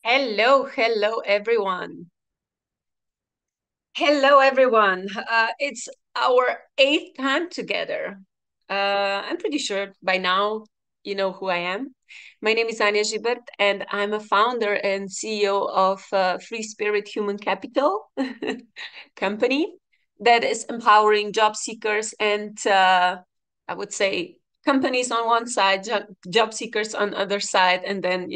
Hello, hello, everyone. Hello, everyone. It's our eighth time together. I'm pretty sure by now you know who I am. My name is Anya Gibert, and I'm a founder and CEO of Free Spirit Human Capital company that is empowering job seekers and I would say companies on one side, job seekers on other side, and then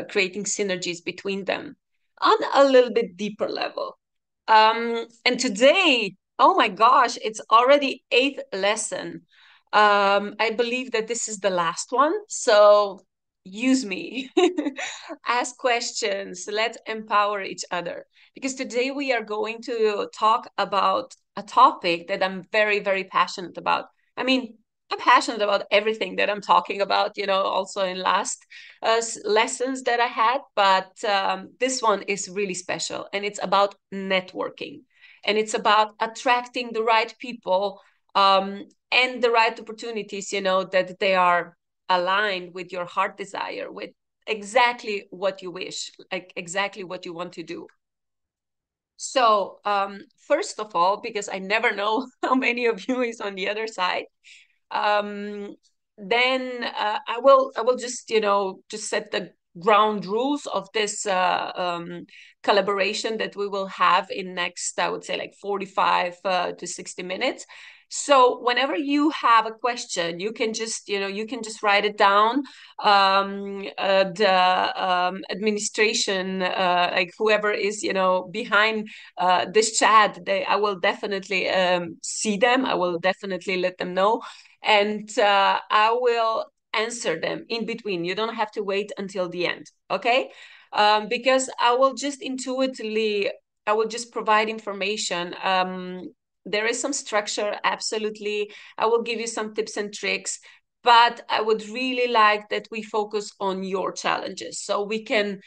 creating synergies between them on a little bit deeper level. And today, oh my gosh, it's already eighth lesson. I believe that this is the last one. So use me, ask questions, let's empower each other. Because today we are going to talk about a topic that I'm very, very passionate about. I mean, I'm passionate about everything that I'm talking about, also in last lessons that I had, but this one is really special and it's about networking and it's about attracting the right people and the right opportunities, that they are aligned with your heart desire, with exactly what you wish, like exactly what you want to do. So, first of all, because I never know how many of you is on the other side, um, then I will just just set the ground rules of this collaboration that we will have in next, I would say, like 45 to 60 minutes. So whenever you have a question, you can just write it down. The administration, like whoever is behind this chat, I will definitely see them. I will definitely let them know, and I will answer them in between. You don't have to wait until the end, okay? Because I will just provide information. There is some structure, absolutely. I will give you some tips and tricks, but I would really like that we focus on your challenges, so we can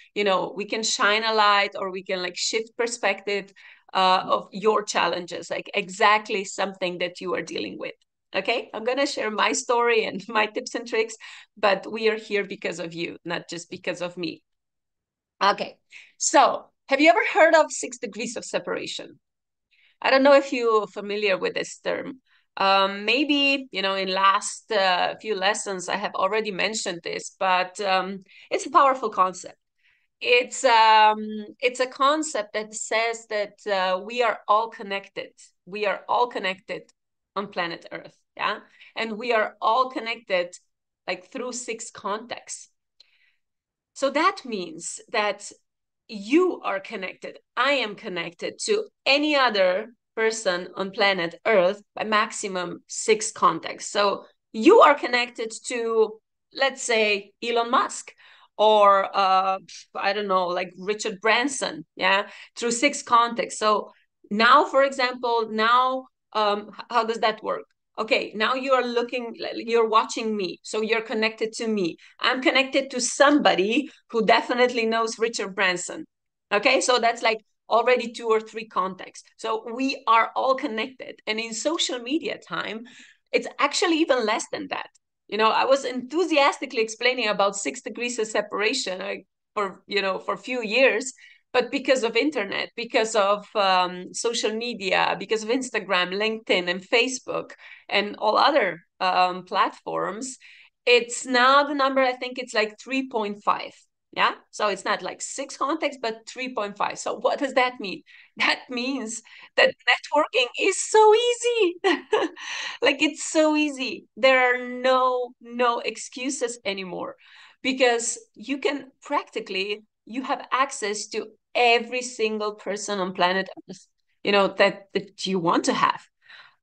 shine a light, or we can like shift perspective of your challenges, like exactly something that you are dealing with. Okay, I'm going to share my story and my tips and tricks, but we are here because of you, not just because of me. Okay, so have you ever heard of 6 degrees of separation? I don't know if you're familiar with this term. Maybe, in last few lessons, I have already mentioned this, but it's a powerful concept. It's a concept that says that we are all connected. We are all connected on planet Earth, yeah, and we are all connected like through six contexts. So that means that you are connected. I am connected to any other person on planet Earth by maximum six contexts. So you are connected to, let's say, Elon Musk, or I don't know, like Richard Branson, yeah, through six contexts. So now, for example, how does that work? Okay, now you're watching me, so you're connected to me. I'm connected to somebody who definitely knows Richard Branson. Okay, so that's like already two or three contexts. So we are all connected. And in social media time, it's actually even less than that. I was enthusiastically explaining about 6 degrees of separation for a few years, but because of internet, because of social media, because of Instagram, LinkedIn, and Facebook, and all other platforms, it's now the number, I think it's like 3.5. Yeah. So it's not like six contacts, but 3.5. So what does that mean? That means that networking is so easy. Like it's so easy. There are no excuses anymore, because you have access to every single person on planet Earth, that you want to have.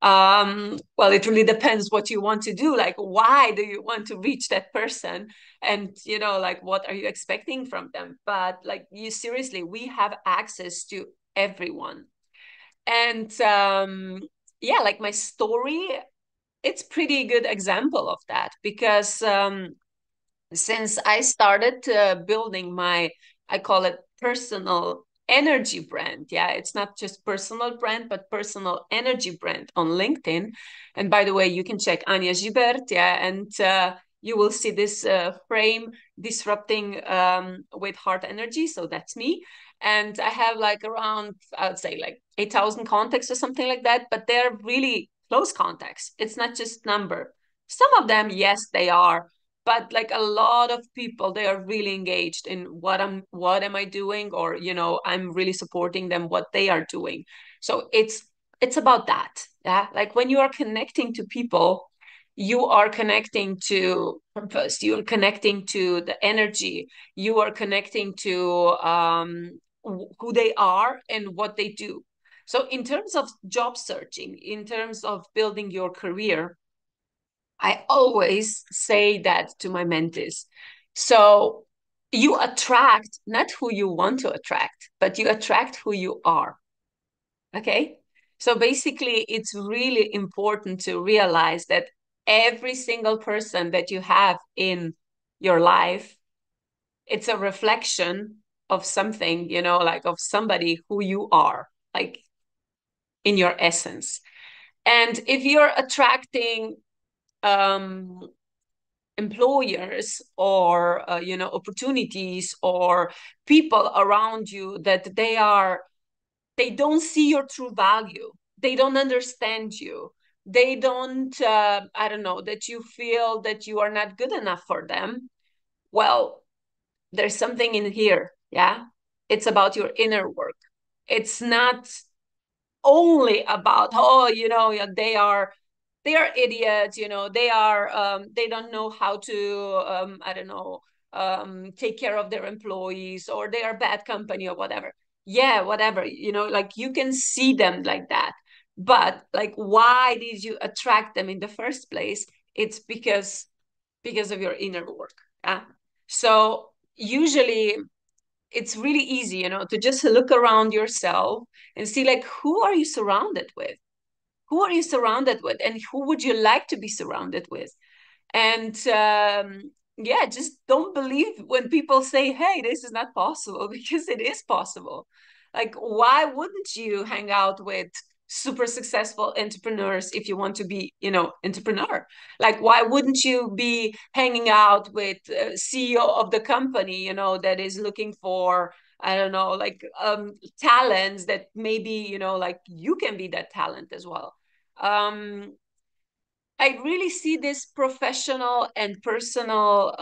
Well, it really depends what you want to do. Like, why do you want to reach that person? And, like, what are you expecting from them? But, like, we have access to everyone. And, yeah, like my story, it's pretty good example of that, because since I started building I call it personal energy brand. Yeah, it's not just personal brand, but personal energy brand on LinkedIn. And by the way, you can check Anya Gibert. Yeah, and you will see this frame disrupting with heart energy. So that's me. And I have like around, I would say like 8,000 contacts or something like that, but they're really close contacts. It's not just number. Some of them, yes, they are, but like a lot of people, they are really engaged in what am I doing, or I'm really supporting them what they are doing. So it's about that. Yeah, like when you are connecting to people, you are connecting to purpose, you're connecting to the energy, you are connecting to who they are and what they do. So in terms of job searching, in terms of building your career, I always say that to my mentees. So you attract not who you want to attract, but you attract who you are. Okay. So basically, it's really important to realize that every single person that you have in your life, it's a reflection of something, like of somebody who you are, like in your essence. And if you're attracting um, employers or opportunities or people around you that they don't see your true value, they don't understand you, they don't I don't know, that you feel that you are not good enough for them, well, there's something in here. Yeah, it's about your inner work. It's not only about, oh, yeah, they are idiots, they don't know how to I don't know, take care of their employees, or they are bad company or whatever. Yeah, whatever, like you can see them like that, but like why did you attract them in the first place? It's because of your inner work. Yeah. So usually it's really easy, to just look around yourself and see like who are you surrounded with, and who would you like to be surrounded with. And yeah, just don't believe when people say, hey, this is not possible, because it is possible. Like, why wouldn't you hang out with super successful entrepreneurs if you want to be, entrepreneur? Like, why wouldn't you be hanging out with CEO of the company, that is looking for, I don't know, like talents that maybe, like you can be that talent as well. um I really see this professional and personal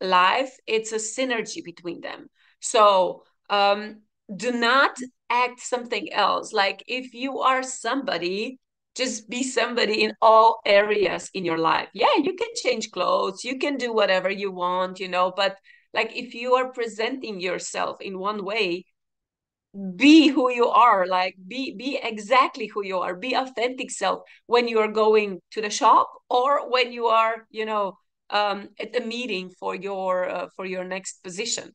life. It's a synergy between them. So do not act something else. Like if you are somebody, just be somebody in all areas in your life. Yeah, you can change clothes, you can do whatever you want, but like if you are presenting yourself in one way, be who you are, like be exactly who you are, be authentic self when you are going to the shop, or when you are at a meeting for your next position.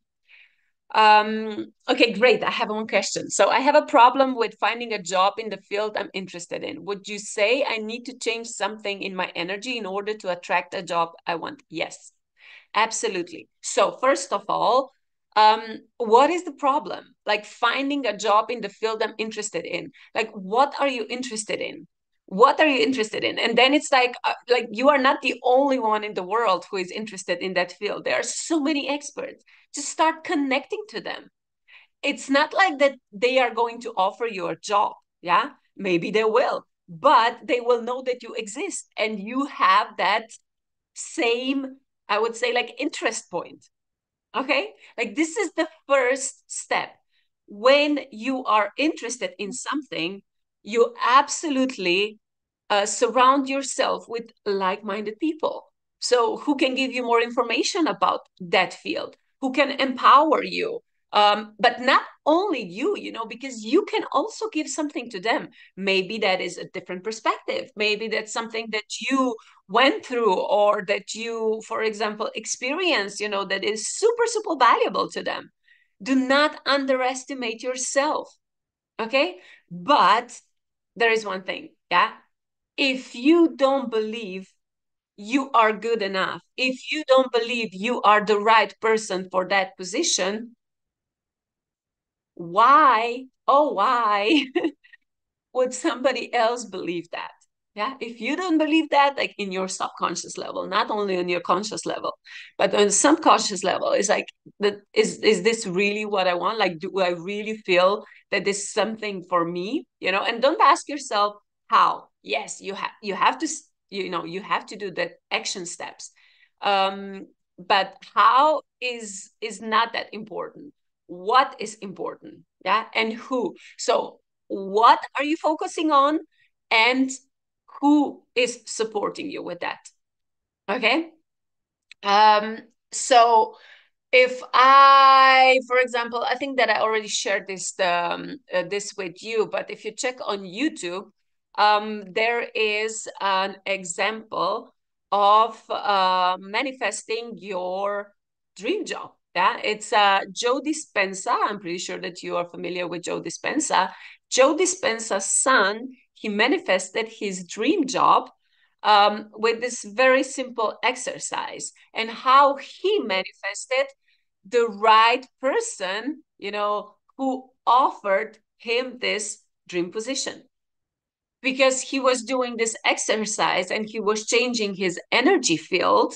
Okay, great. I have one question. So I have a problem with finding a job in the field I'm interested in. Would you say I need to change something in my energy in order to attract a job I want? Yes. Absolutely. So first of all, what is the problem? Like finding a job in the field I'm interested in. Like, what are you interested in? What are you interested in? And then it's like you are not the only one in the world who is interested in that field. There are so many experts. Just start connecting to them. It's not like that they are going to offer you a job. Yeah, maybe they will, but they will know that you exist and you have that same, I would say, like interest point. Okay, like this is the first step. When you are interested in something, you absolutely surround yourself with like-minded people, so who can give you more information about that field, who can empower you, but not only because you can also give something to them. Maybe that is a different perspective, maybe that's something that you went through, or that you, for example, experienced, that is super super valuable to them. Do not underestimate yourself. Okay, but there is one thing. Yeah, if you don't believe you are good enough, if you don't believe you are the right person for that position, why, oh, why would somebody else believe that? Yeah, if you don't believe that, like in your subconscious level, not only on your conscious level, but on subconscious level, it's like that is this really what I want? Like, do I really feel that this is something for me? And don't ask yourself how. Yes, you have to, you have to do the action steps. But how is not that important. What is important? Yeah, and who. So what are you focusing on? And who is supporting you with that? Okay. um so if I, for example, I think that I already shared this with you, but if you check on YouTube, there is an example of manifesting your dream job. Yeah, it's Joe Dispenza. I'm pretty sure that you are familiar with Joe Dispenza. Joe Dispenza's son, he manifested his dream job with this very simple exercise, and how he manifested the right person, who offered him this dream position, because he was doing this exercise and he was changing his energy field.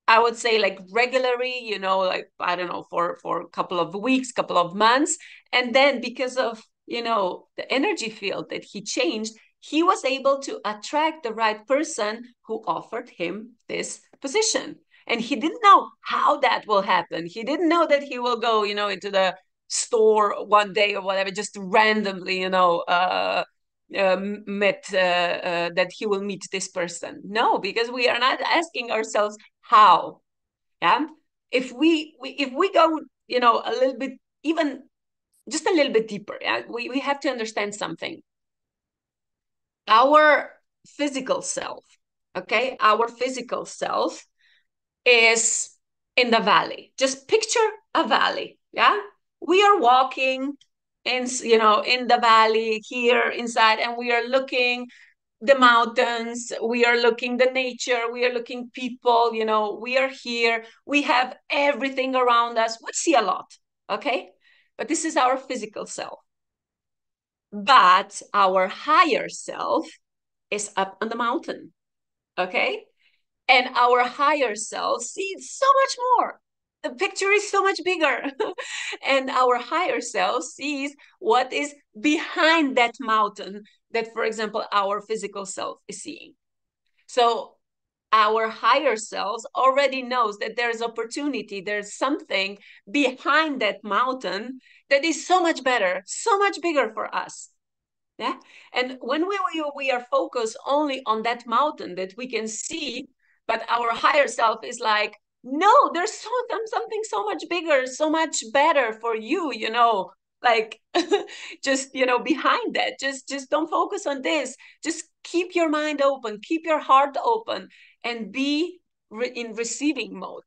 I would say like regularly, like, I don't know, for a couple of weeks, couple of months. And then because of, the energy field that he changed, he was able to attract the right person who offered him this position. And he didn't know how that will happen. He didn't know that he will go, into the store one day or whatever, just randomly, met that he will meet this person. No, because we are not asking ourselves how. Yeah, if we go, a little bit, even just a little bit deeper. Yeah, we have to understand something. Our physical self, okay, our physical self is in the valley. Just picture a valley. Yeah, we are walking in the valley here inside, and we are looking the mountains, we are looking the nature, we are looking people, we are here, we have everything around us, we see a lot. Okay, but this is our physical self. But our higher self is up on the mountain. Okay, and our higher self sees so much more. The picture is so much bigger. And our higher self sees what is behind that mountain that, for example, our physical self is seeing. So our higher selves already knows that there's opportunity, there's something behind that mountain that is so much better, so much bigger for us. Yeah. And when we are focused only on that mountain that we can see, but our higher self is like, no, there's something so much bigger, so much better for you, like just, behind that. Just don't focus on this. Just keep your mind open, keep your heart open, and be in receiving mode.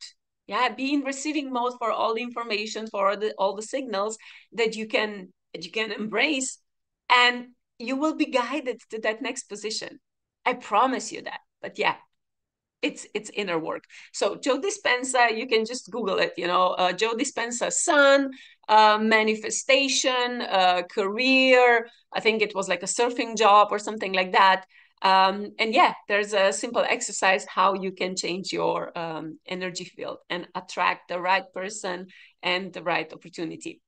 Yeah, be in receiving mode for all the information, for all the signals that you can embrace, and you will be guided to that next position. I promise you that. But yeah, it's inner work. So Joe Dispenza, you can just Google it. Joe Dispenza's son, manifestation, career. I think it was like a surfing job or something like that. And yeah, there's a simple exercise how you can change your energy field and attract the right person and the right opportunity.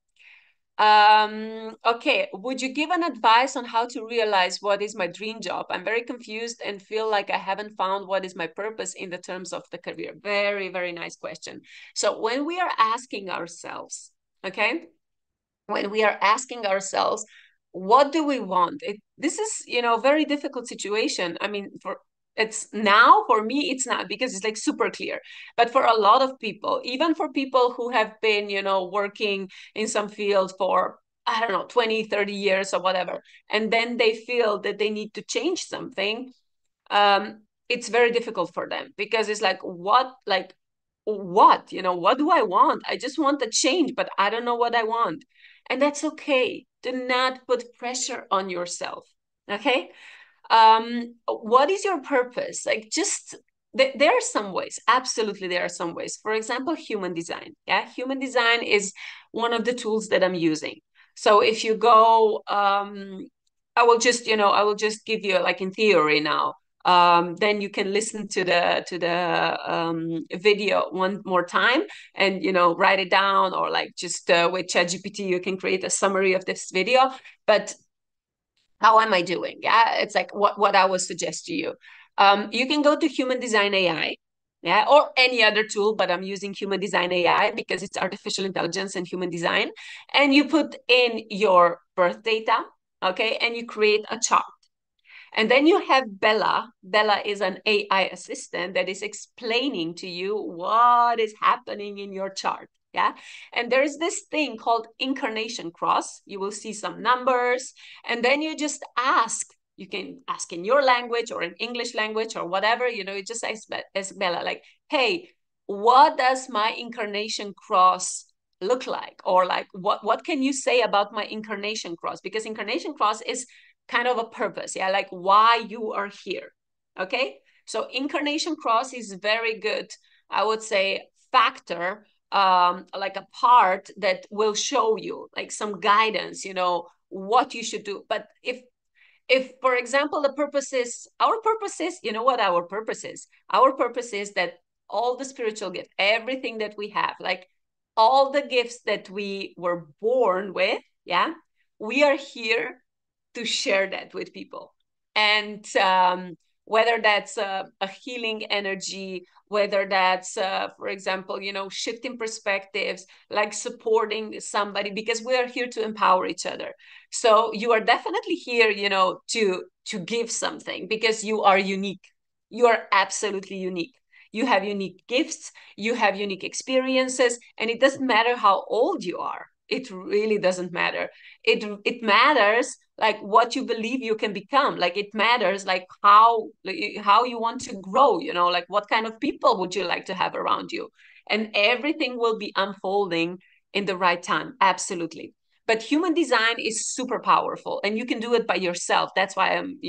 Okay, would you give an advice on how to realize what is my dream job? I'm very confused and feel like I haven't found what is my purpose in the terms of the career. Very, very nice question. So when we are asking ourselves, okay, when we are asking ourselves, what do we want? This is, very difficult situation. I mean, it's now for me, it's not, because it's like super clear. But for a lot of people, even for people who have been, working in some field for, I don't know, 20, 30 years or whatever, and then they feel that they need to change something, it's very difficult for them, because it's like, what, what do I want? I just want a change, but I don't know what I want. And that's okay. Do not put pressure on yourself. Okay. What is your purpose? Like, just there are some ways. Absolutely, there are some ways. For example, human design. Yeah, human design is one of the tools that I'm using. So if you go I will just give you like in theory now. Then you can listen to the video one more time and write it down, or like just with ChatGPT you can create a summary of this video. But how am I doing? Yeah, it's like what I would suggest to you. You can go to Human Design AI, yeah, or any other tool, but I'm using Human Design AI because it's artificial intelligence and human design. And you put in your birth data, okay, and you create a chart. And then you have Bella. Bella is an AI assistant that is explaining to you what is happening in your chart. Yeah. And there's this thing called incarnation cross. You will see some numbers, and then you just ask. You can ask in your language or in English language or whatever. You just ask Bella, like, hey, what does my incarnation cross look like? Or like, what can you say about my incarnation cross? Because incarnation cross is kind of a purpose, yeah, like why you are here. Okay, so incarnation cross is very good, I would say, factor, like a part that will show you like some guidance, what you should do. But if for example the purpose is our purpose is, what our purpose is, our purpose is that all the spiritual gift, everything that we have, like all the gifts that we were born with, yeah, we are here to share that with people. And whether that's a healing energy, whether that's, for example, shifting perspectives, like supporting somebody, because we are here to empower each other. So you are definitely here, to give something, because you are unique. You are absolutely unique. You have unique gifts, you have unique experiences, and it doesn't matter how old you are. It really doesn't matter. It matters like what you believe you can become. Like it matters like how you want to grow, like what kind of people would you like to have around you. And everything will be unfolding in the right time. Absolutely. But human design is super powerful, and you can do it by yourself. That's why I'm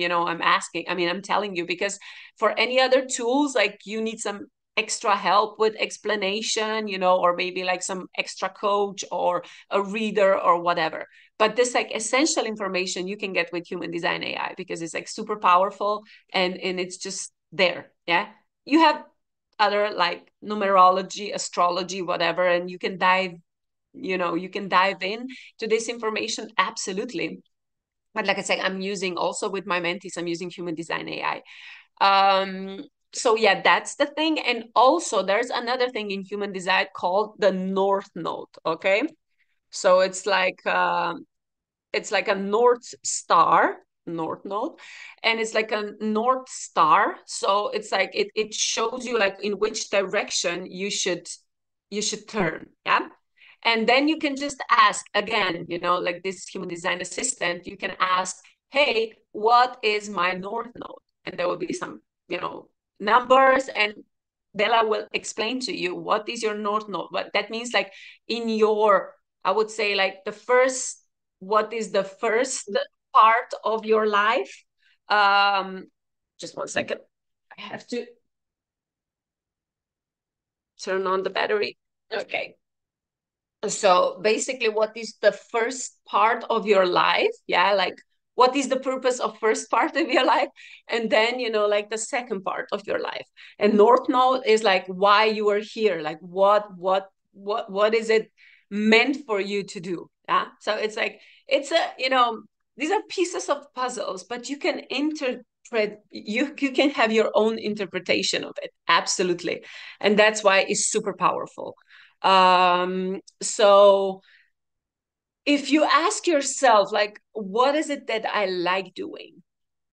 asking. I mean, I'm telling you, because for any other tools, like you need some extra help with explanation, or maybe like some extra coach or a reader or whatever. But this like essential information you can get with Human Design AI, because it's like super powerful, and it's just there. Yeah. You have other like numerology, astrology, whatever, and you can dive in to this information. Absolutely. But like I said, I'm using also with my mentees, I'm using Human Design AI. So yeah, that's the thing. And also there's another thing in human design called the North Node. Okay. So it's like a North Node, and it's like a North Star. So it's like it shows you like in which direction you should turn. Yeah. And then you can just ask again, like this human design assistant, you can ask, hey, what is my North Node? And there will be some, numbers, and Bella will explain to you what is your North Node. But that means like in your, I would say like what is the first part of your life. Just one second. I have to turn on the battery. Okay. So basically, what is the first part of your life? Yeah, like what is the purpose of first part of your life? And then, like the second part of your life. And North Node is like why you are here, like what is it meant for you to do? Yeah. So it's like it's a, these are pieces of puzzles, but you can interpret, you can have your own interpretation of it. Absolutely. And that's why it's super powerful. So if you ask yourself, like, what is it that I like doing?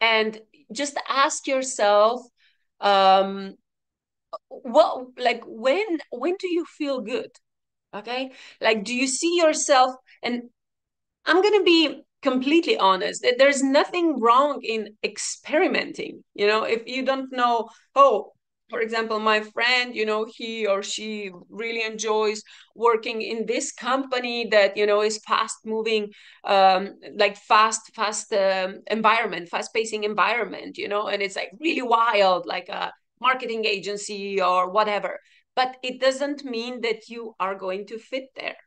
And just ask yourself, um, like when do you feel good? Okay. Like, do you see yourself? And I'm going to be completely honest. There's nothing wrong in experimenting. If you don't know, oh, for example, my friend, he or she really enjoys working in this company that, is fast moving, like fast environment, fast pacing environment, and it's like really wild, like a marketing agency or whatever. But it doesn't mean that you are going to fit there.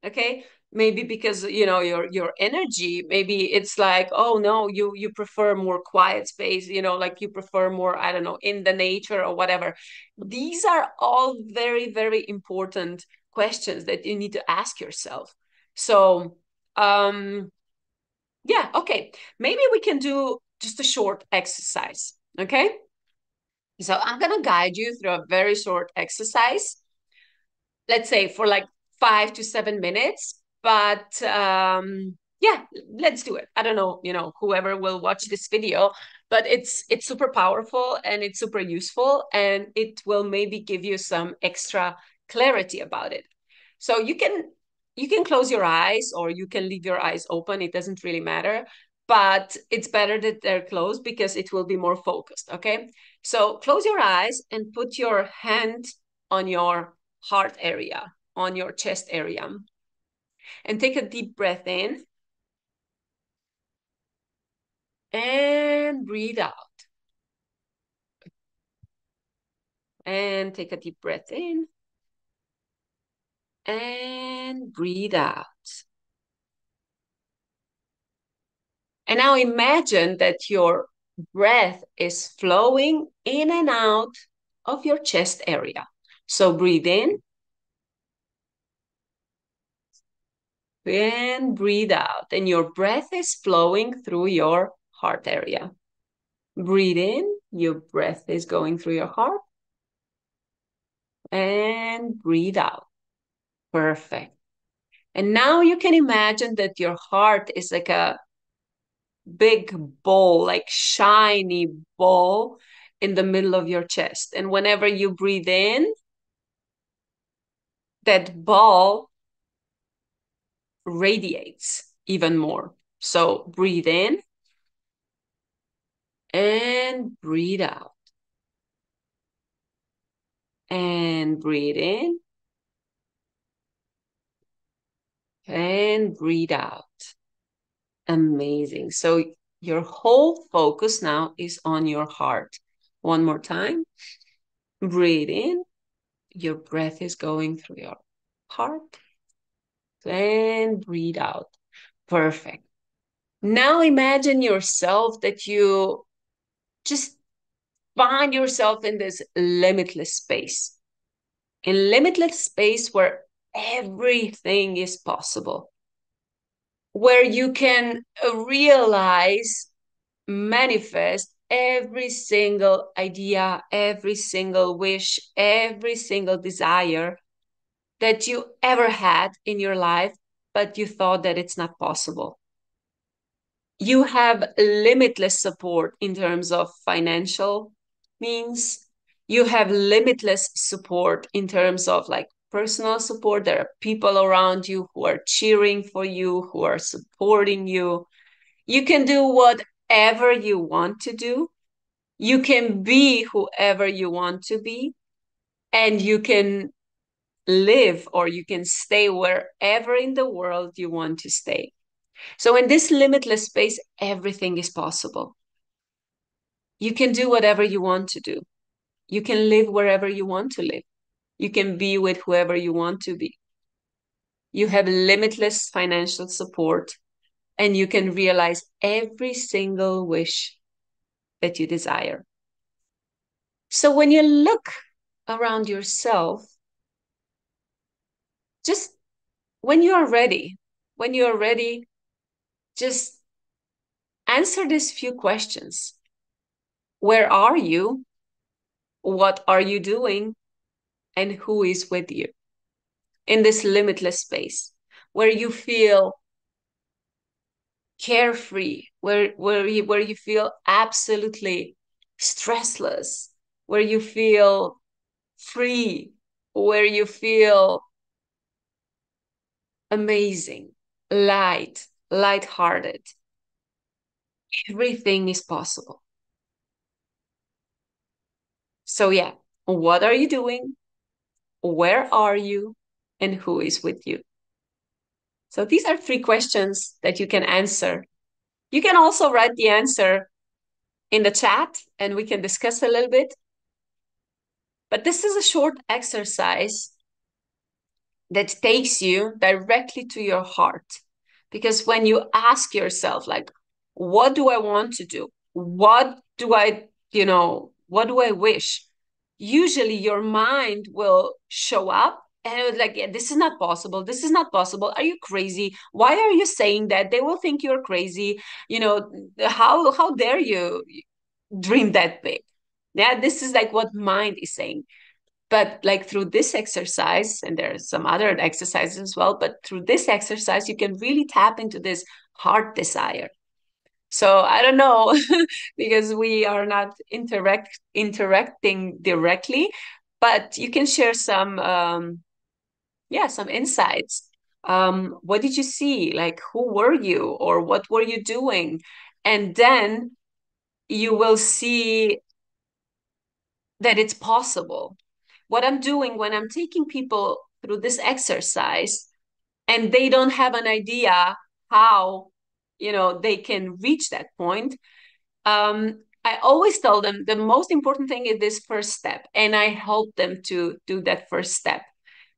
Okay, maybe because your energy, maybe it's like, oh no, you prefer more quiet space, like you prefer more, I don't know, in the nature or whatever. These are all very, very important questions that you need to ask yourself. So yeah, okay, maybe we can do just a short exercise. Okay, so I'm gonna guide you through a very short exercise, let's say for like 5 to 7 minutes. But yeah, let's do it. I don't know, whoever will watch this video, but it's super powerful and it's super useful, and it will maybe give you some extra clarity about it. So you can close your eyes or you can leave your eyes open. It doesn't really matter, but it's better that they're closed because it will be more focused. Okay, so close your eyes and put your hand on your heart area, on your chest area. And take a deep breath in and breathe out. And take a deep breath in and breathe out. And now imagine that your breath is flowing in and out of your chest area. So breathe in and breathe out. And your breath is flowing through your heart area. Breathe in, your breath is going through your heart. And breathe out. Perfect. And now you can imagine that your heart is like a big ball, like shiny ball in the middle of your chest. And whenever you breathe in, that ball radiates even more. So breathe in and breathe out. And breathe in and breathe out. Amazing. So your whole focus now is on your heart. One more time. Breathe in. Your breath is going through your heart. And breathe out. Perfect. Now imagine yourself that you just find yourself in this limitless space. In limitless space where everything is possible, where you can realize, manifest every single idea, every single wish, every single desire that you ever had in your life, but you thought that it's not possible. You have limitless support in terms of financial means. You have limitless support in terms of like personal support. There are people around you who are cheering for you, who are supporting you. You can do whatever you want to do. You can be whoever you want to be, and you can live or you can stay wherever in the world you want to stay. So in this limitless space, everything is possible. You can do whatever you want to do. You can live wherever you want to live. You can be with whoever you want to be. You have limitless financial support, and you can realize every single wish that you desire. So when you look around yourself, just when you are ready, when you are ready, just answer these few questions. Where are you? What are you doing? And who is with you in this limitless space where you feel carefree, where you feel absolutely stressless, where you feel free, where you feel amazing, light-hearted. Everything is possible. So yeah, what are you doing? Where are you? And who is with you? So these are 3 questions that you can answer. You can also write the answer in the chat and we can discuss a little bit. But this is a short exercise that takes you directly to your heart. Because when you ask yourself, like, what do I want to do? What do I, what do I wish? Usually your mind will show up and it was like, yeah, this is not possible. This is not possible. Are you crazy? Why are you saying that? They will think you're crazy. How dare you dream that big? Yeah, this is like what mind is saying. But like through this exercise, and there's some other exercises as well, but through this exercise, you can really tap into this heart desire. So I don't know, because we are not interacting directly, but you can share some some insights. What did you see? Like, who were you, or what were you doing? And then you will see that it's possible. What I'm doing when I'm taking people through this exercise and they don't have an idea how, they can reach that point, I always tell them the most important thing is this first step, and I help them to do that first step,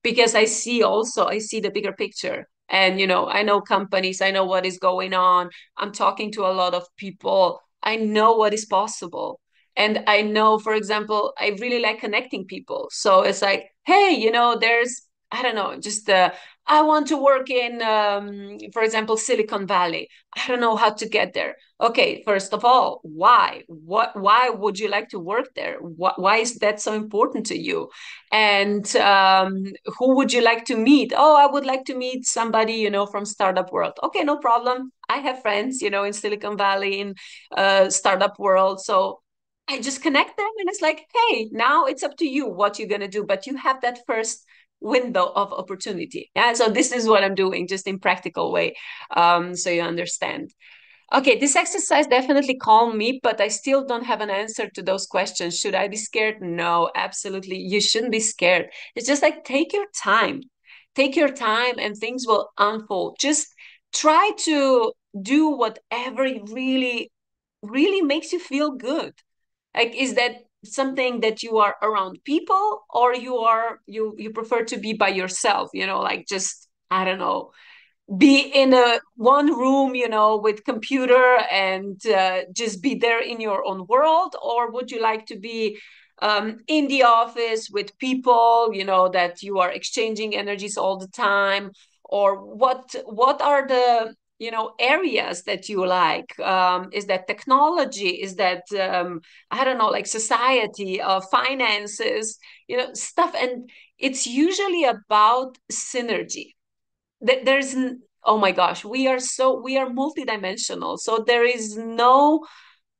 because I see the bigger picture. And I know companies, I know what is going on. I'm talking to a lot of people. I know what is possible. And I know, for example, I really like connecting people. So it's like, hey, there's, I don't know, just I want to work in, for example, Silicon Valley. I don't know how to get there. Okay, first of all, why? Why would you like to work there? Why is that so important to you? And who would you like to meet? Oh, I would like to meet somebody, from startup world. Okay, no problem. I have friends, in Silicon Valley, in startup world. So I just connect them, and it's like, hey, now it's up to you what you're gonna do. But you have that first window of opportunity. Yeah. So this is what I'm doing, just in practical way, so you understand. Okay, this exercise definitely calmed me, but I still don't have an answer to those questions. Should I be scared? No, absolutely. You shouldn't be scared. It's just like take your time. Take your time and things will unfold. Just try to do whatever really, really makes you feel good. Like, is that something that you are around people, or you prefer to be by yourself, like just, I don't know, be in a one room, with computer, and just be there in your own world? Or would you like to be in the office with people, that you are exchanging energies all the time? Or what are the areas that you like? Is that technology? Is that I don't know, like society, finances, stuff? And it's usually about synergy. There's Oh my gosh, we are multidimensional, so there is no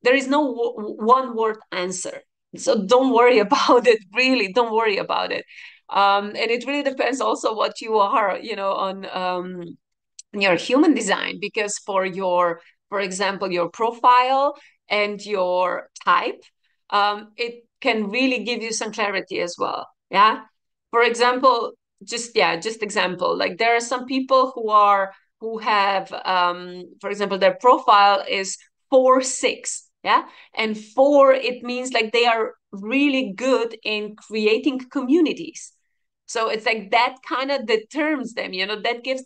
one word answer. So don't worry about it, really don't worry about it. And it really depends also what you are, on your human design, because for example, your profile and your type, it can really give you some clarity as well. Yeah. For example, just example, like there are some people who have, for example, their profile is 4-6. Yeah. And 4, it means like they are really good in creating communities. So it's like that kind of determines them, that gives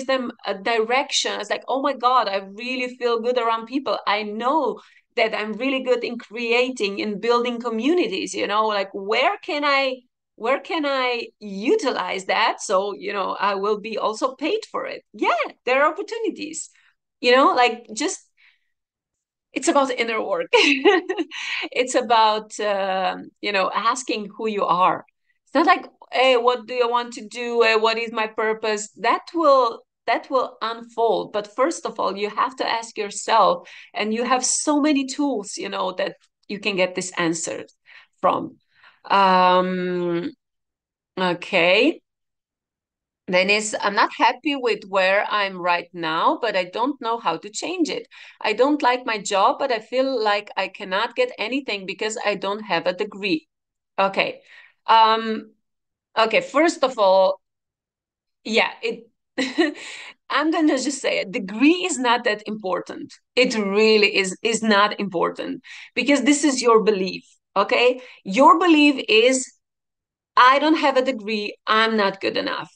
them a direction. It's like, oh my God, I really feel good around people. I know that I'm really good in creating and building communities, like where can I utilize that? So, I will be also paid for it. Yeah, there are opportunities, like just it's about inner work. It's about asking who you are. It's not like, hey, what do I want to do? What is my purpose? That will unfold. But first of all, you have to ask yourself, and you have so many tools, that you can get this answer from. Um, okay. Then is, I'm not happy with where I'm right now, but I don't know how to change it. I don't like my job, but I feel like I cannot get anything because I don't have a degree. Okay. Um, okay, first of all, yeah, it I'm gonna just say it. Degree is not that important. It really is not important, because this is your belief. Okay. Your belief is, I don't have a degree, I'm not good enough.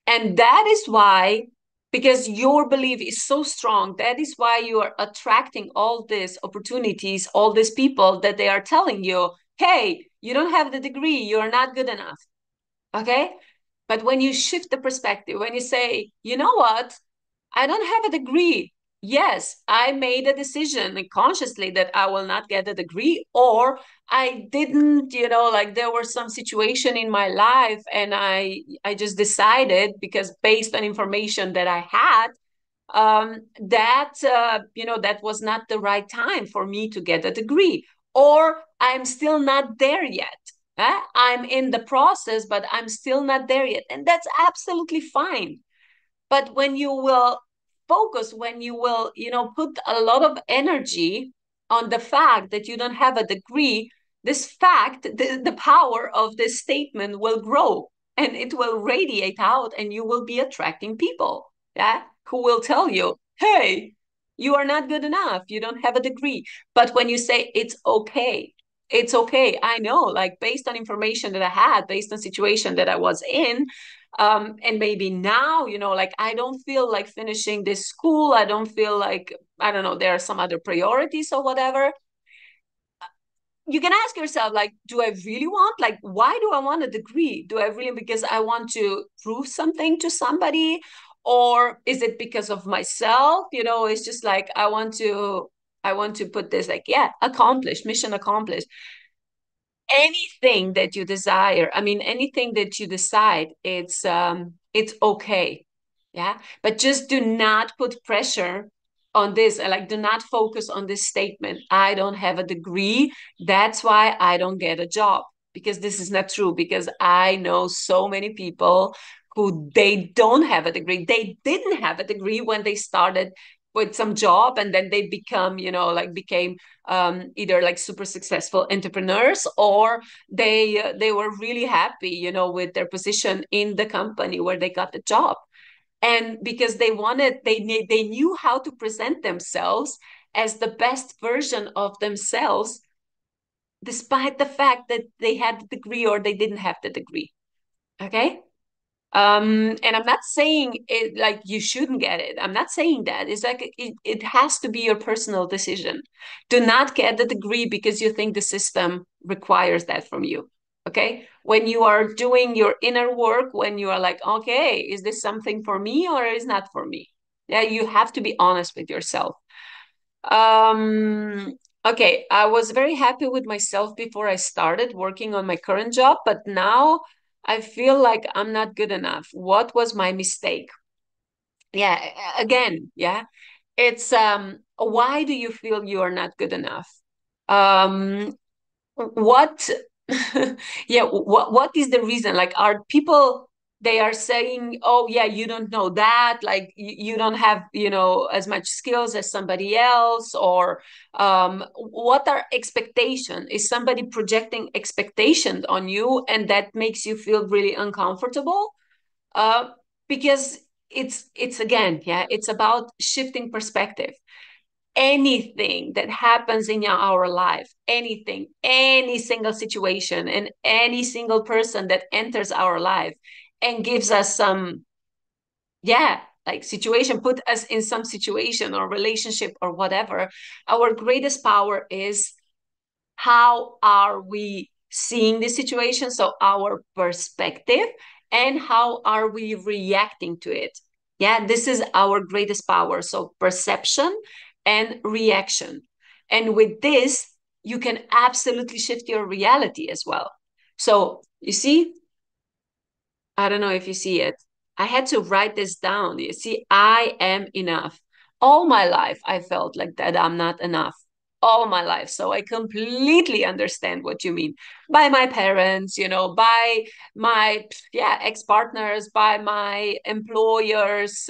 And that is why, because your belief is so strong, that is why you are attracting all these opportunities, all these people that they are telling you, hey, you don't have the degree, you're not good enough. Okay. But when you shift the perspective, when you say, you know what, I don't have a degree. Yes, I made a decision consciously that I will not get a degree, or I didn't, like there was some situation in my life and I just decided, because based on information that I had, that was not the right time for me to get a degree, or I'm still not there yet. I'm in the process, but I'm still not there yet, and that's absolutely fine. But when you will focus, when you will, put a lot of energy on the fact that you don't have a degree, this fact, the power of this statement will grow, and it will radiate out, and you will be attracting people, yeah, who will tell you, hey, you are not good enough, you don't have a degree. But when you say it's okay, I know, like based on information that I had, based on situation that I was in, and maybe now, like I don't feel like finishing this school, I don't feel like, I don't know, there are some other priorities or whatever. You can ask yourself, like, do I really want, like, why do I want a degree? Do I really, because I want to prove something to somebody, or is it because of myself? It's just like I want to put this, like, yeah, accomplished, mission accomplished. Anything that you desire, I mean, anything that you decide, it's okay. Yeah. But just do not put pressure on this, like do not focus on this statement, I don't have a degree, that's why I don't get a job. Because this is not true, because I know so many people who they don't have a degree, they didn't have a degree when they started with some job, and then they become, like became either like super successful entrepreneurs, or they were really happy, with their position in the company where they got the job. And because they knew how to present themselves as the best version of themselves, despite the fact that they had the degree or they didn't have the degree. Okay. And I'm not saying it like you shouldn't get it. I'm not saying that. It's like it has to be your personal decision. Do not get the degree because you think the system requires that from you. Okay. When you are doing your inner work, when you are like, okay, is this something for me or is not for me? Yeah, you have to be honest with yourself. Um, okay, I was very happy with myself before I started working on my current job, but now I feel like I'm not good enough. What was my mistake? Yeah, again, yeah. It's why do you feel you are not good enough? Um, what yeah, what is the reason, like are people, they are saying, oh yeah, you don't know that, like you don't have, as much skills as somebody else, or what are expectation, is somebody projecting expectations on you and that makes you feel really uncomfortable? uh because it's again, yeah, it's about shifting perspective. Anything that happens in our life, anything, any single situation, and any single person that enters our life and gives us some, yeah, like situation, put us in some situation or relationship or whatever, our greatest power is how are we seeing the situation, so our perspective, and how are we reacting to it. Yeah, this is our greatest power, so perception and reaction. And with this you can absolutely shift your reality as well. So you see, I don't know if you see it. I had to write this down. You see, I am enough. All my life, I felt like that I'm not enough. All my life. So I completely understand what you mean. By my parents, by my, yeah, ex-partners, by my employers,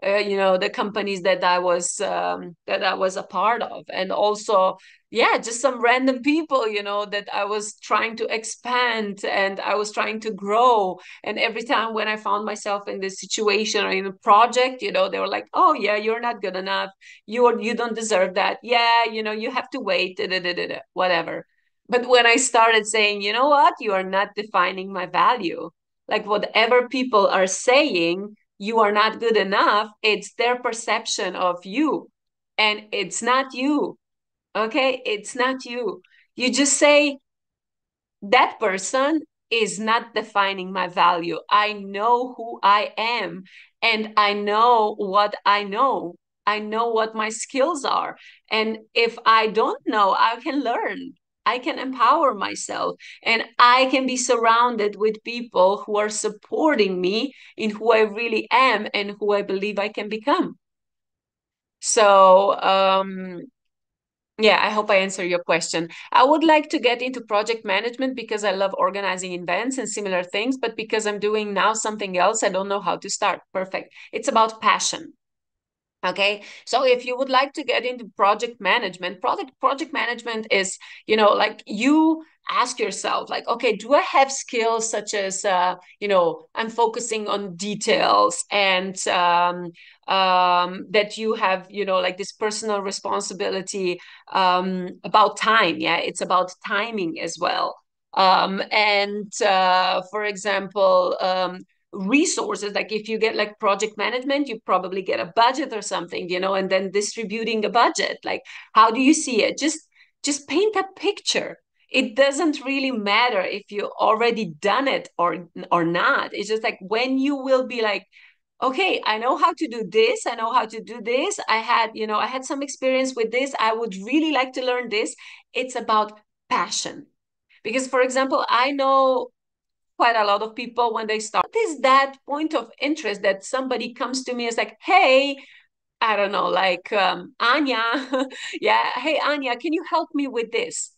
the companies that I was a part of, and also, yeah, just some random people, that I was trying to expand and I was trying to grow. And every time when I found myself in this situation or in a project, they were like, oh yeah, you're not good enough, you don't deserve that, yeah, you have to wait, whatever. But when I started saying, you know what, you are not defining my value, like whatever people are saying, you are not good enough, it's their perception of you. And it's not you. Okay. It's not you. You just say, that person is not defining my value. I know who I am and I know what I know. I know what my skills are. And if I don't know, I can learn. I can empower myself and I can be surrounded with people who are supporting me in who I really am and who I believe I can become. So, yeah, I hope I answer your question. I would like to get into project management because I love organizing events and similar things, but because I'm doing now something else, I don't know how to start. Perfect. It's about passion. Okay, so if you would like to get into project management is, like you ask yourself, like, okay, do I have skills such as, I'm focusing on details and that you have, like this personal responsibility about time. Yeah, it's about timing as well. And for example, resources, like if you get like project management, you probably get a budget or something, and then distributing a budget, like how do you see it? Just paint a picture. It doesn't really matter if you already done it or not. It's just like when you will be like, okay, I know how to do this, I know how to do this, I had some experience with this, I would really like to learn this. It's about passion. Because for example, I know quite a lot of people, when they start, is that point of interest that somebody comes to me as like, hey, I don't know, like Anya, yeah, hey Anya, can you help me with this?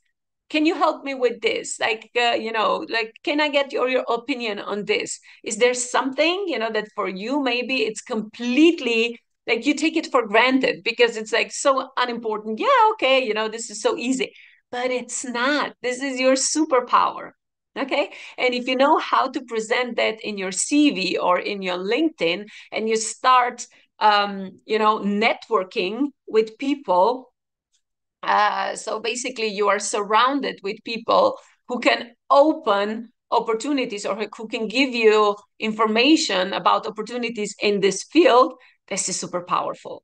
Can you help me with this? Like, like, can I get your opinion on this? Is there something, that for you, maybe it's completely like you take it for granted because it's like so unimportant. Yeah, okay, this is so easy, but it's not. This is your superpower. Okay. And if you know how to present that in your CV or in your LinkedIn, and you start, networking with people, so basically, you are surrounded with people who can open opportunities or who can give you information about opportunities in this field. This is super powerful.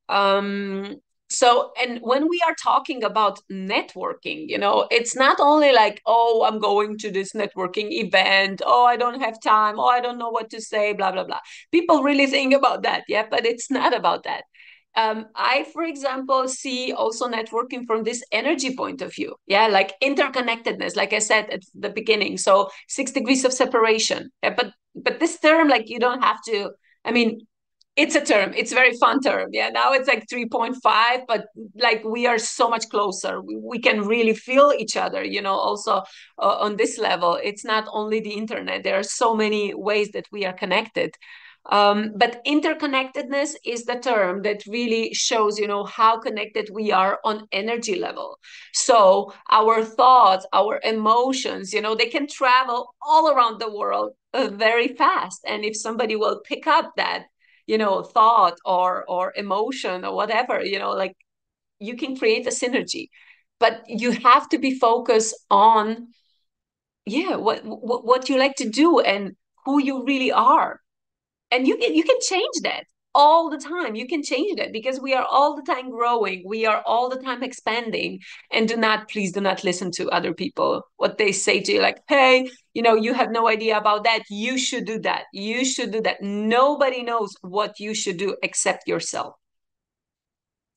Um, so, and when we are talking about networking, it's not only like, oh, I'm going to this networking event. Oh, I don't have time. Oh, I don't know what to say, blah, blah, blah. People really think about that. Yeah. But it's not about that. I, for example, see also networking from this energy point of view. Yeah, like interconnectedness, like I said at the beginning. So 6 degrees of separation. Yeah, but this term, like you don't have to. I mean, it's a term. It's a very fun term. Yeah, now it's like 3.5, but like we are so much closer. We can really feel each other. Also on this level, it's not only the internet. There are so many ways that we are connected. But interconnectedness is the term that really shows, how connected we are on energy level. So our thoughts, our emotions, they can travel all around the world very fast. And if somebody will pick up that, thought or emotion or whatever, like you can create a synergy. But you have to be focused on, yeah, what you like to do and who you really are, and you can change that all the time. You can change that because we are all the time growing, we are all the time expanding. And please do not listen to other people, what they say to you, like, hey, you have no idea about that, you should do that, you should do that. Nobody knows what you should do except yourself.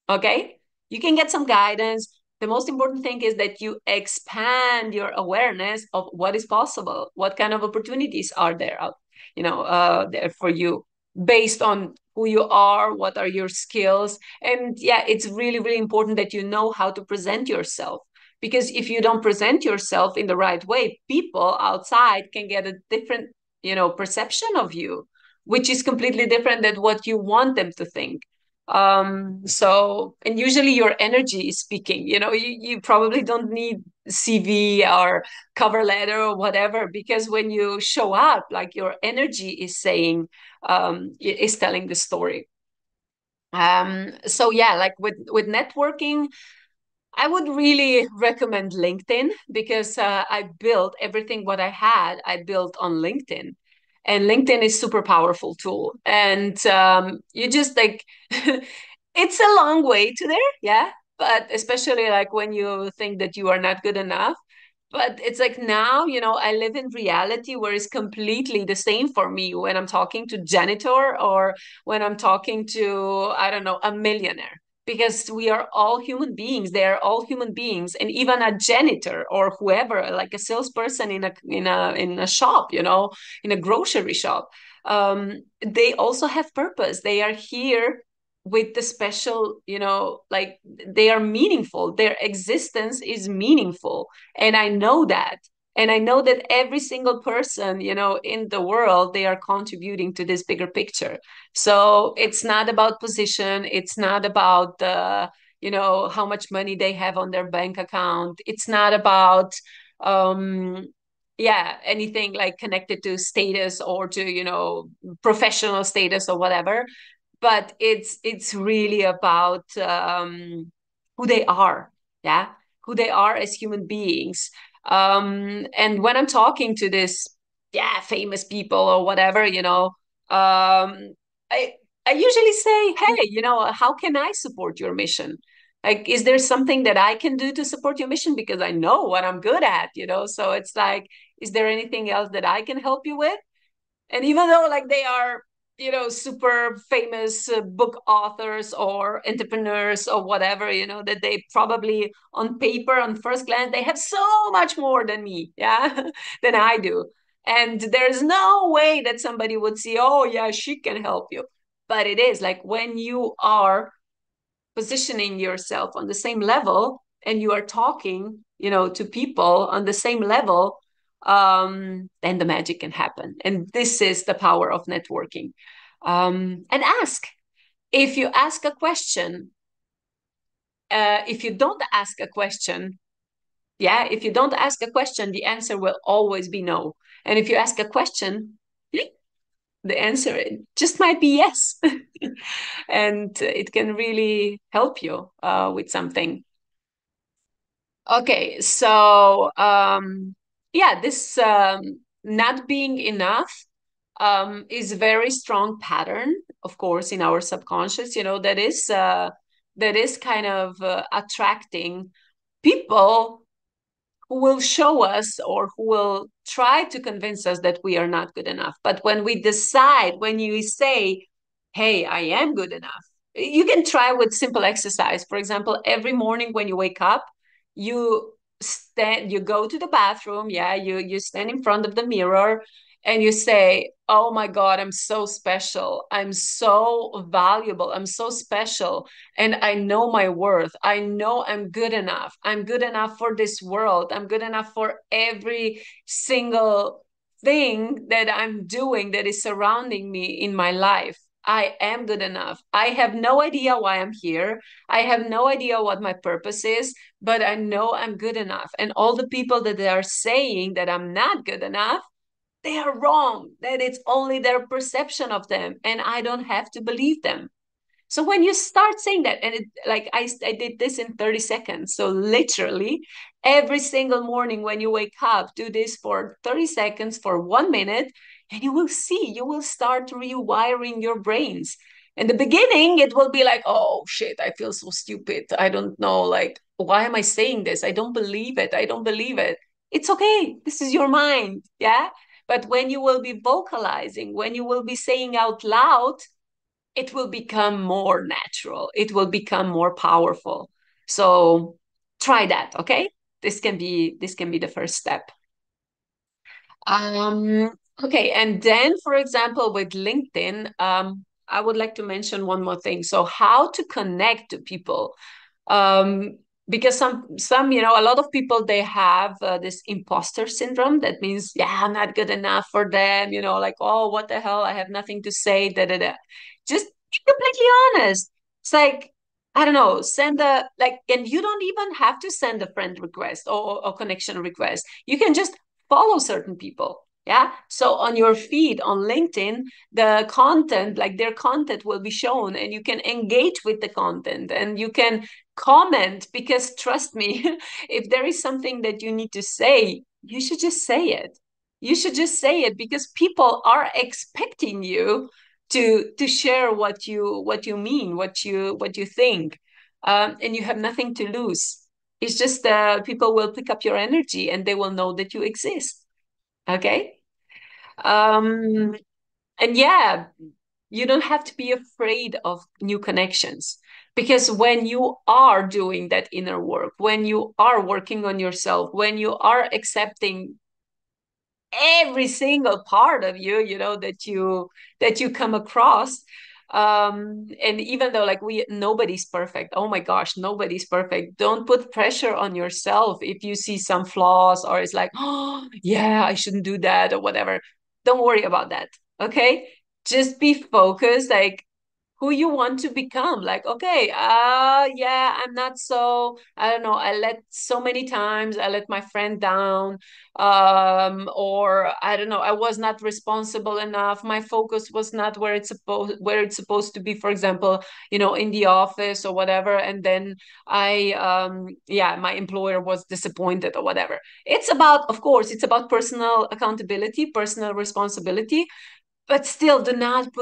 Okay, you can get some guidance. The most important thing is that you expand your awareness of what is possible, what kind of opportunities are there out, there for you, based on who you are, what are your skills. And yeah, it's really, really important that you know how to present yourself, because if you don't present yourself in the right way, people outside can get a different, perception of you, which is completely different than what you want them to think. So, and usually your energy is speaking. You probably don't need CV or cover letter or whatever, because when you show up, like your energy is saying, is telling the story. So yeah, like with networking, I would really recommend LinkedIn because I built everything what I had, I built on LinkedIn. And LinkedIn is super powerful tool. And you just like it's a long way to there, yeah. But especially like when you think that you are not good enough. But it's like now, I live in reality where it's completely the same for me when I'm talking to janitor or when I'm talking to, I don't know, a millionaire because we are all human beings. They are all human beings, and even a janitor or whoever, like a salesperson in a shop, in a grocery shop, they also have purpose. They are here with the special, like they are meaningful. Their existence is meaningful, and I know that. And I know that every single person, in the world, they are contributing to this bigger picture. So it's not about position. It's not about how much money they have on their bank account. It's not about, yeah, anything like connected to status or to, professional status or whatever. But it's really about who they are, yeah, who they are as human beings. And when I'm talking to this, yeah, famous people or whatever, I I usually say, hey, how can I support your mission? Like, is there something that I can do to support your mission? Because I know what I'm good at, So it's like, is there anything else that I can help you with? And even though like they are, super famous book authors or entrepreneurs or whatever, that they probably on paper, on first glance, they have so much more than me, yeah, than I do. And there's no way that somebody would see, oh, yeah, she can help you. But it is like when you are positioning yourself on the same level and you are talking, to people on the same level, then the magic can happen. And this is the power of networking. And ask. If you ask a question, if you don't ask a question, yeah, if you don't ask a question, the answer will always be no. And if you ask a question, the answer just might be yes. And it can really help you with something. Okay, so yeah, this not being enough is a very strong pattern, of course, in our subconscious. That is kind of attracting people who will show us or who will try to convince us that we are not good enough. But when we decide, when you say, hey, I am good enough, you can try with simple exercise. For example, every morning when you wake up, you go to the bathroom, yeah, you stand in front of the mirror and you say, oh my God, I'm so special. I'm so valuable. I'm so special. And I know my worth. I know I'm good enough. I'm good enough for this world. I'm good enough for every single thing that I'm doing that is surrounding me in my life. I am good enough. I have no idea why I'm here. I have no idea what my purpose is, but I know I'm good enough. And all the people that they are saying that I'm not good enough, they are wrong, that it's only their perception of them, and I don't have to believe them. So when you start saying that, and like I did this in 30 seconds. So literally every single morning when you wake up, do this for 30 seconds for 1 minute, and you will see, you will start rewiring your brains. In the beginning, it will be like, oh shit, I feel so stupid. I don't know, like, why am I saying this? I don't believe it. I don't believe it. It's okay. This is your mind. Yeah. But when you will be vocalizing, when you will be saying out loud, it will become more natural. It will become more powerful. So try that, okay? This can be the first step. Um, okay, and then for example, with LinkedIn, I would like to mention one more thing. So how to connect to people. Because some a lot of people, they have this imposter syndrome. That means, yeah, I'm not good enough for them, like, oh, what the hell, I have nothing to say, da da da. Just be completely honest. It's like, I don't know, send a like, and you don't even have to send a friend request or connection request. You can just follow certain people. Yeah. So on your feed on LinkedIn, the content, like their content will be shown, and you can engage with the content, and you can comment, because trust me, if there is something that you need to say, you should just say it. You should just say it, because people are expecting you to share what you mean, what you think, and you have nothing to lose. It's just people will pick up your energy and they will know that you exist. Okay. um and yeah, you don't have to be afraid of new connections, because when you are doing that inner work, when you are working on yourself, when you are accepting every single part of you, you know, that you come across, and even though like we nobody's perfect, oh my gosh, nobody's perfect, don't put pressure on yourself if you see some flaws, or it's like, oh yeah, I shouldn't do that or whatever. Don't worry about that. Okay, just be focused, like who you want to become. Like, okay, yeah, I'm not so, I don't know, I let so many times I let my friend down, or I don't know, I was not responsible enough, my focus was not where it's supposed to be, for example, you know, in the office or whatever, and then I yeah, my employer was disappointed or whatever. It's about, of course, it's about personal accountability, personal responsibility, but still do not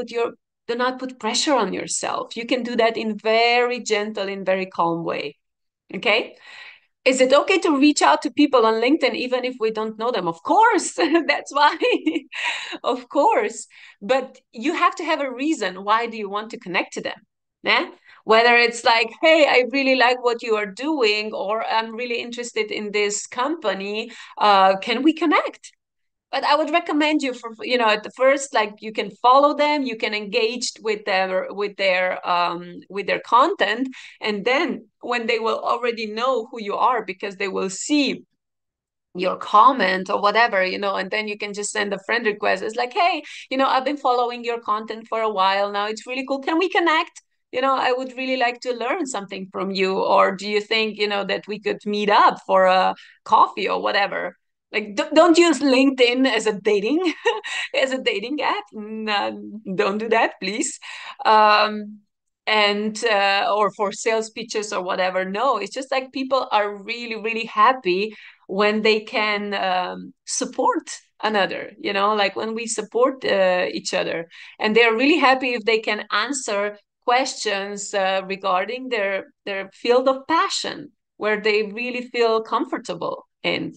put pressure on yourself. You can do that in very gentle, in very calm way. Okay. Is it okay to reach out to people on LinkedIn even if we don't know them? Of course. That's why. Of course. But you have to have a reason. Why do you want to connect to them? Yeah? Whether it's like, hey, I really like what you are doing, or I'm really interested in this company. Can we connect? But I would recommend you for, you know, at the first, like you can follow them, you can engage with their content, and then when they will already know who you are because they will see your comment or whatever, you know, and then you can just send a friend request. It's like, hey, you know, I've been following your content for a while now. It's really cool. Can we connect? You know, I would really like to learn something from you. Or do you think, you know, that we could meet up for a coffee or whatever? Like, don't use LinkedIn as a dating as a dating app. Don't do that, please. Um, and or for sales pitches or whatever. No, it's just like people are really, really happy when they can support another, you know, like when we support each other, and they're really happy if they can answer questions regarding their field of passion, where they really feel comfortable in.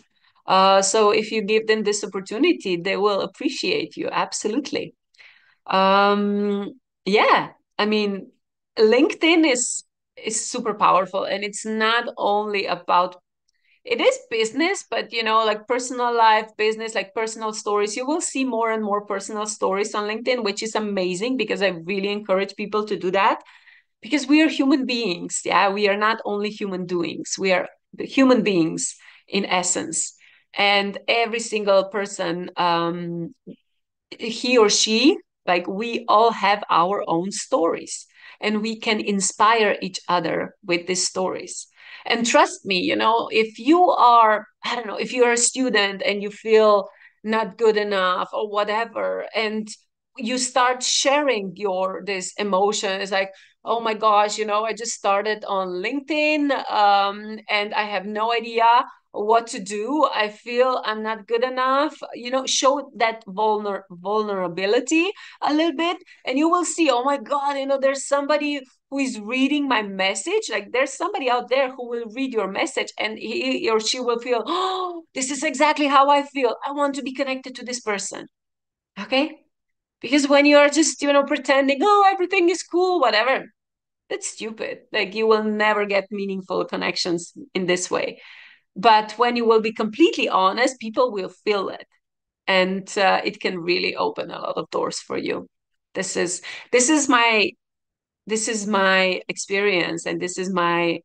So if you give them this opportunity, they will appreciate you. Absolutely. Um, yeah, I mean, LinkedIn is super powerful, and it's not only about, it is business, but you know, like personal life, business, like personal stories. You will see more and more personal stories on LinkedIn, which is amazing, because I really encourage people to do that, because we are human beings. Yeah, we are not only human doings, we are the human beings in essence. And every single person, he or she, like we all have our own stories, and we can inspire each other with these stories. And trust me, you know, if you are, I don't know, if you're a student and you feel not good enough or whatever, and you start sharing your this emotion, it's like, oh my gosh, you know, I just started on LinkedIn, and I have no idea what to do. I feel I'm not good enough. You know, show that vulnerability a little bit, and you will see, oh my God, you know, there's somebody who is reading my message. Like there's somebody out there who will read your message, and he or she will feel, oh, this is exactly how I feel. I want to be connected to this person. Okay. Because when you are just, you know, pretending, oh, everything is cool, whatever, that's stupid. Like you will never get meaningful connections in this way. But when you will be completely honest, people will feel it, and it can really open a lot of doors for you. This is this is my this is my experience, and this is my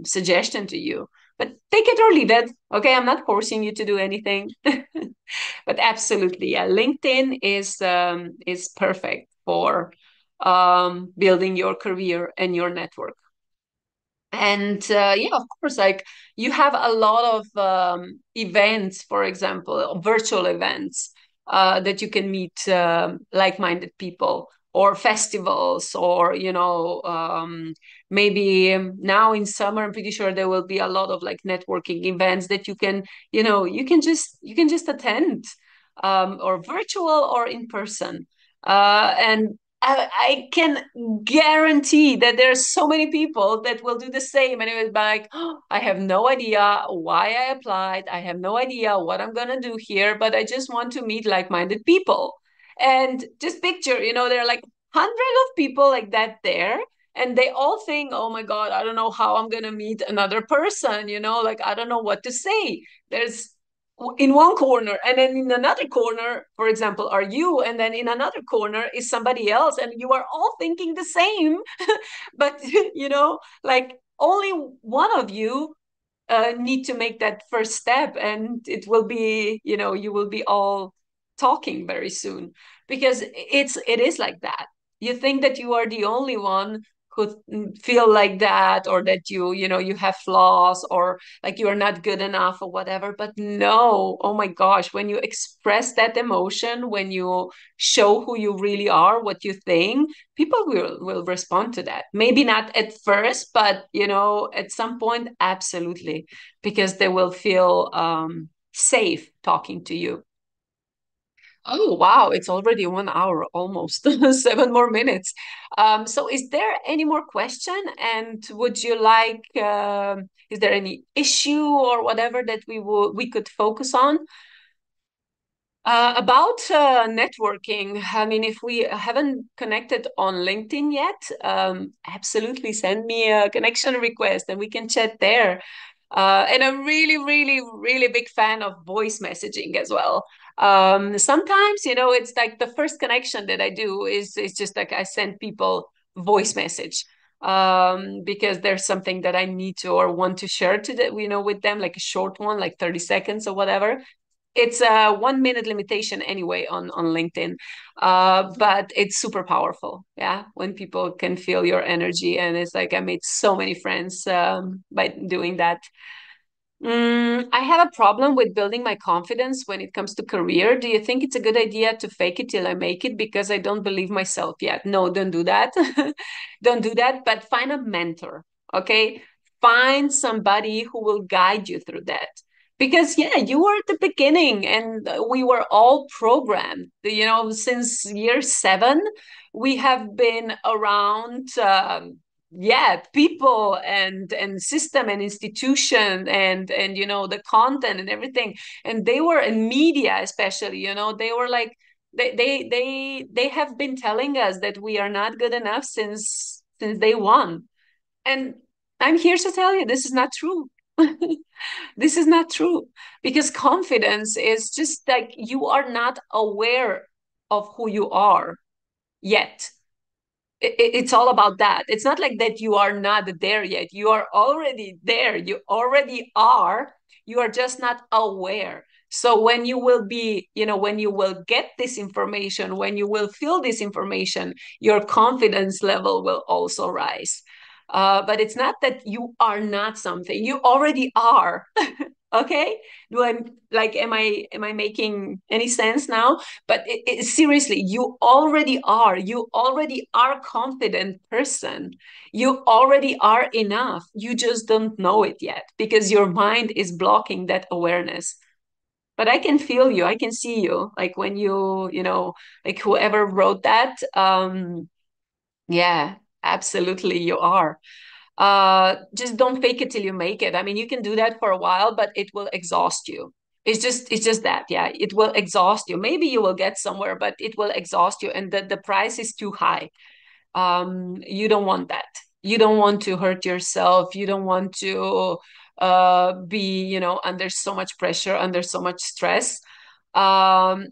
suggestion to you. But take it or leave it. Okay, I'm not forcing you to do anything. But absolutely, yeah, LinkedIn is perfect for building your career and your network. And yeah, of course, like you have a lot of events, for example, virtual events, that you can meet like-minded people, or festivals, or maybe now in summer I'm pretty sure there will be a lot of like networking events that you can just attend, or virtual or in person. And I can guarantee that there are so many people that will do the same, and it was like, oh, I have no idea why I applied. I have no idea what I'm gonna do here, but I just want to meet like-minded people. And just picture, there are like hundreds of people like that there, and they all think, oh my God, I don't know how I'm gonna meet another person, like I don't know what to say. There's in one corner, and then in another corner, for example, are you, and then in another corner is somebody else, and you are all thinking the same. But like only one of you need to make that first step, and you will be all talking very soon, because it is like that. You think that you are the only one who feel like that, or that you have flaws, or like you are not good enough or whatever. But no, oh my gosh, when you express that emotion, when you show who you really are, what you think, people will respond to that. Maybe not at first, but at some point, absolutely, because they will feel safe talking to you. Oh, wow, it's already 1 hour almost, 7 more minutes. So is there any more question? And would you like, is there any issue or whatever that we could focus on? About networking, I mean, if we haven't connected on LinkedIn yet, absolutely send me a connection request and we can chat there. And I'm really, really, really big fan of voice messaging as well. Sometimes, it's like the first connection that I do is just like I send people voice message, because there's something that I need to or want to share with them, like a short one, like 30 seconds or whatever. It's a 1 minute limitation anyway on LinkedIn, but it's super powerful. Yeah, when people can feel your energy, and it's like I made so many friends by doing that. I have a problem with building my confidence when it comes to career. Do you think it's a good idea to fake it till I make it because I don't believe myself yet? No, don't do that. Don't do that, but find a mentor, okay? Find somebody who will guide you through that. Because, yeah, you were at the beginning, and we were all programmed. Since year 7, we have been around. Yeah, people and system and institution and the content and everything, and they were in media, especially, they were like they have been telling us that we are not good enough since day one. And I'm here to tell you this is not true. This is not true, because confidence is just like you are not aware of who you are yet. It's all about that. It's not like that you are not there yet. You are already there. You already are. You are just not aware. So when you will be, when you will get this information, when you will feel this information, your confidence level will also rise. But it's not that you are not something. You already are. Okay, do I like am I making any sense now? But seriously, you already are confident person. You already are enough. You just don't know it yet because your mind is blocking that awareness. But I can feel you, I can see you, like when like whoever wrote that, yeah, absolutely, you are. Just don't fake it till you make it. I mean, you can do that for a while, but it will exhaust you. It's just that, yeah, it will exhaust you. Maybe you will get somewhere, but it will exhaust you, and the price is too high. You don't want that. You don't want to hurt yourself. You don't want to be, under so much pressure, under so much stress. Um,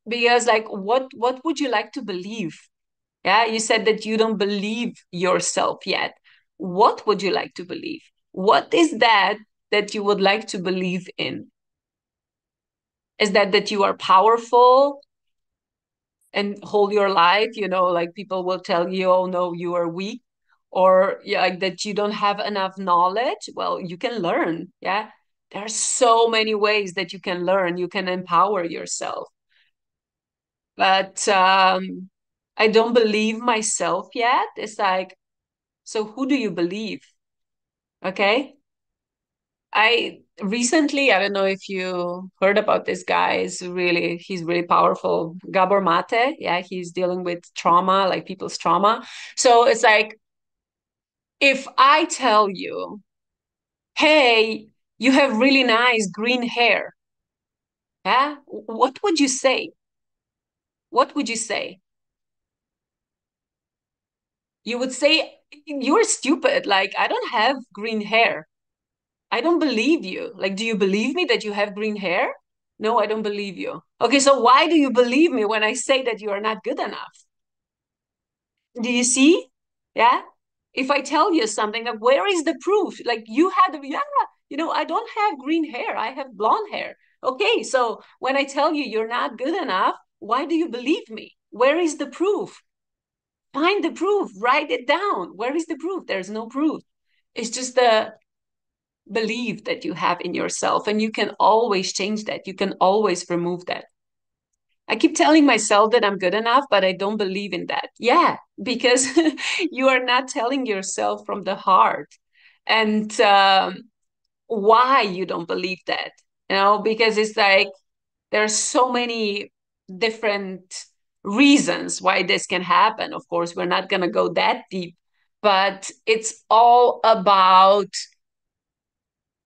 because like what would you like to believe? Yeah, you said that you don't believe yourself yet. What would you like to believe? What is that you would like to believe in? Is that you are powerful and hold your life? Like people will tell you, oh no, you are weak, or yeah, like that you don't have enough knowledge. Well, you can learn. Yeah, there are so many ways that you can learn. You can empower yourself. but I don't believe myself yet. It's like, so who do you believe? Okay. I recently, I don't know if you heard about this guy, he's really powerful. Gabor Mate. Yeah, he's dealing with trauma, like people's trauma. So it's like, if I tell you, hey, you have really nice green hair, yeah, what would you say? What would you say? You would say, you're stupid. Like, I don't have green hair. I don't believe you. Like, do you believe me that you have green hair? No, I don't believe you. Okay, so why do you believe me when I say that you are not good enough? Do you see? Yeah. If I tell you something, like, where is the proof? Like, you had, yeah, I don't have green hair. I have blonde hair. Okay, so when I tell you you're not good enough, why do you believe me? Where is the proof? Find the proof, write it down. Where is the proof? There's no proof. It's just the belief that you have in yourself, and you can always change that. You can always remove that. I keep telling myself that I'm good enough, but I don't believe in that. Yeah, because you are not telling yourself from the heart. And why you don't believe that? Because it's like there's so many different reasons why this can happen. Of course, we're not going to go that deep, but it's all about,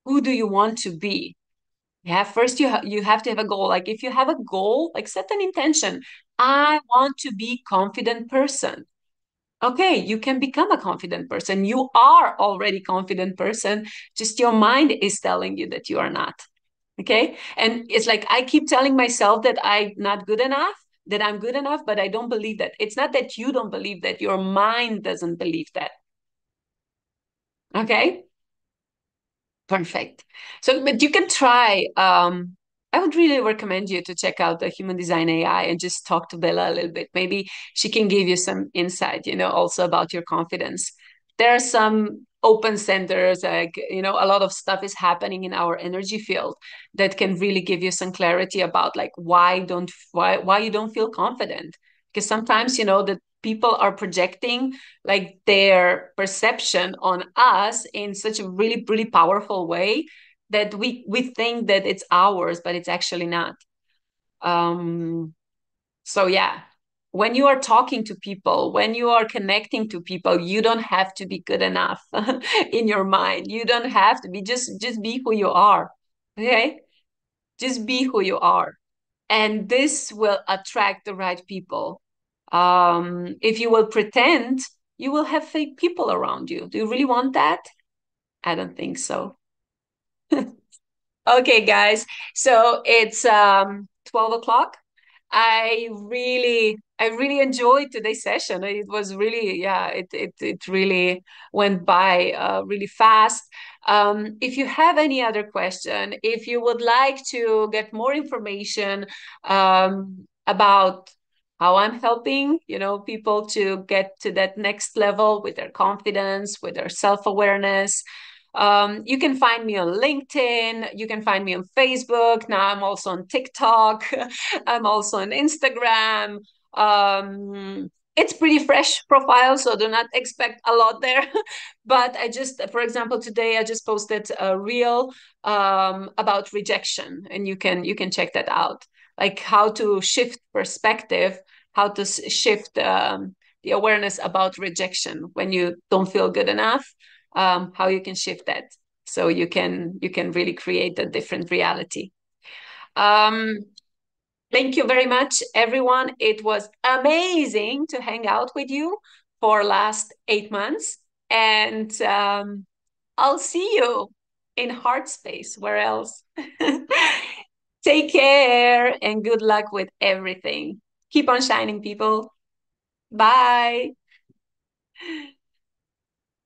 who do you want to be? Yeah, first you have to have a goal. Like, if you have a goal, like, set an intention. I want to be confident person. Okay, you can become a confident person. You are already confident person. Just your mind is telling you that you are not. Okay? And it's like, I keep telling myself that I'm not good enough, that I'm good enough, but I don't believe that. It's not that you don't believe that, your mind doesn't believe that. Okay? Perfect. So, but you can try. I would really recommend you to check out the Human Design AI and just talk to Bella a little bit. Maybe she can give you some insight, also about your confidence. There are some open centers, like, a lot of stuff is happening in our energy field that can really give you some clarity about, like, why you don't feel confident. Because sometimes, that people are projecting, like, their perception on us in such a really, really powerful way that we think that it's ours, but it's actually not. So yeah, when you are talking to people, when you are connecting to people, you don't have to be good enough in your mind. You don't have to be, just be who you are. Okay, just be who you are, and this will attract the right people. If you will pretend, you will have fake people around you. Do you really want that? I don't think so. Okay, guys. So it's 12 o'clock. I really enjoyed today's session. It was really, yeah, it really went by really fast. If you have any other question, if you would like to get more information about how I'm helping, people to get to that next level with their confidence, with their self-awareness, you can find me on LinkedIn. You can find me on Facebook. Now I'm also on TikTok. I'm also on Instagram. It's pretty fresh profile, so do not expect a lot there. But for example, today I just posted a reel about rejection, and you can check that out. Like, how to shift perspective, how to shift the awareness about rejection when you don't feel good enough, how you can shift that so you can really create a different reality. um, Thank you very much, everyone. It was amazing to hang out with you for last 8 months, and I'll see you in heart space. Where else? Take care and good luck with everything. Keep on shining, people. Bye.